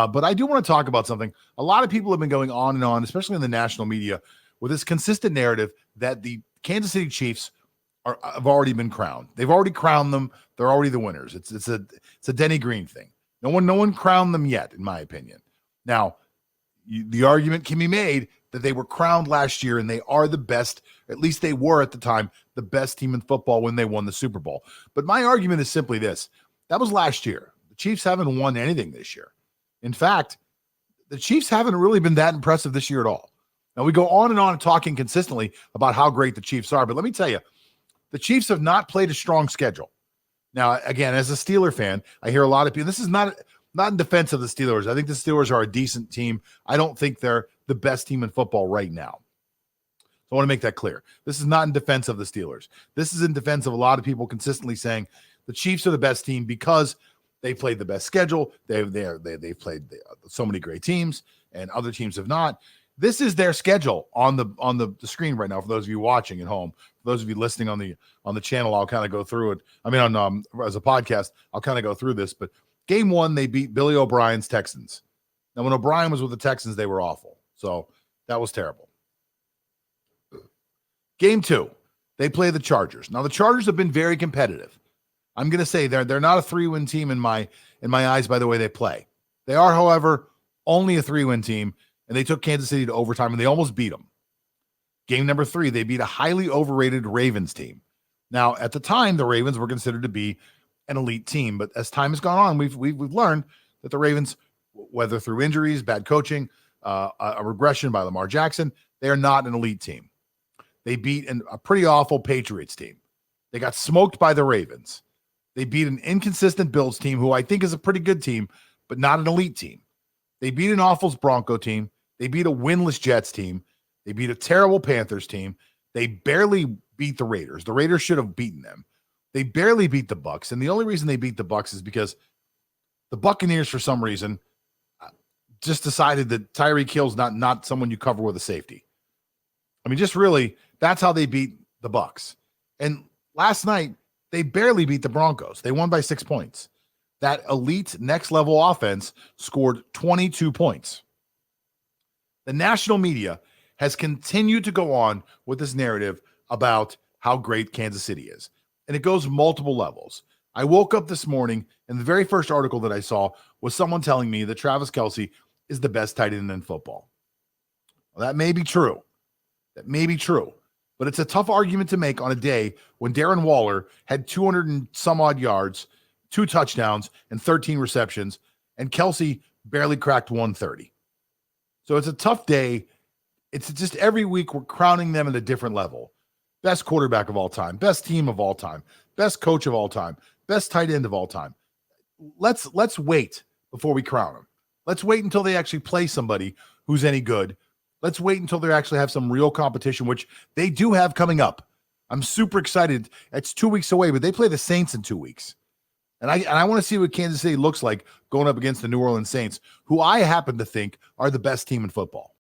But I do want to talk about something. A lot of people have been going on and on, especially in the national media, with this consistent narrative that the Kansas City Chiefs have already been crowned. They've already crowned them. They're already the winners. It's a Denny Green thing. No one crowned them yet, in my opinion. Now, the argument can be made that they were crowned last year and they are the best, at least they were at the time, the best team in football when they won the Super Bowl. But my argument is simply this. That was last year. The Chiefs haven't won anything this year. In fact, the Chiefs haven't really been that impressive this year at all. Now, we go on and on talking consistently about how great the Chiefs are, but let me tell you, the Chiefs have not played a strong schedule. Now, again, as a Steeler fan, I hear a lot of people, this is not in defense of the Steelers. I think the Steelers are a decent team. I don't think they're the best team in football right now. So I want to make that clear. This is not in defense of the Steelers. This is in defense of a lot of people consistently saying the Chiefs are the best team because they played the best schedule. They've played so many great teams, and other teams have not. This is their schedule on the screen right now. For those of you watching at home, for those of you listening on the channel, I'll kind of go through it. I mean, on as a podcast, I'll kind of go through this. But game 1, they beat Billy O'Brien's Texans. Now, when O'Brien was with the Texans, they were awful. So that was terrible. Game 2, they play the Chargers. Now, the Chargers have been very competitive. I'm going to say they're not a 3-win team in my eyes by the way they play. They are, however, only a 3-win team, and they took Kansas City to overtime, and they almost beat them. Game number 3, they beat a highly overrated Ravens team. Now, at the time, the Ravens were considered to be an elite team, but as time has gone on, we've learned that the Ravens, whether through injuries, bad coaching, a regression by Lamar Jackson, they are not an elite team. They beat a pretty awful Patriots team. They got smoked by the Ravens. They beat an inconsistent Bills team, who I think is a pretty good team, but not an elite team. They beat an awful Bronco team. They beat a winless Jets team. They beat a terrible Panthers team. They barely beat the Raiders. The Raiders should have beaten them. They barely beat the Bucs, and the only reason they beat the Bucs is because the Buccaneers, for some reason, just decided that Tyreek Hill's not someone you cover with a safety. I mean, just really, that's how they beat the Bucs. And last night, they barely beat the Broncos. They won by 6 points. That elite next-level offense scored 22 points. The national media has continued to go on with this narrative about how great Kansas City is. And it goes multiple levels. I woke up this morning, and the very first article that I saw was someone telling me that Travis Kelce is the best tight end in football. Well, that may be true. But it's a tough argument to make on a day when Darren Waller had 200 and some odd yards, 2 touchdowns, and 13 receptions, and Kelce barely cracked 130. So it's a tough day. It's just every week we're crowning them at a different level. Best quarterback of all time, best team of all time, best coach of all time, best tight end of all time. Let's wait before we crown them. Let's wait until they actually play somebody who's any good. Let's wait until they actually have some real competition, which they do have coming up. I'm super excited. It's 2 weeks away, but they play the Saints in 2 weeks. And I want to see what Kansas City looks like going up against the New Orleans Saints, who I happen to think are the best team in football.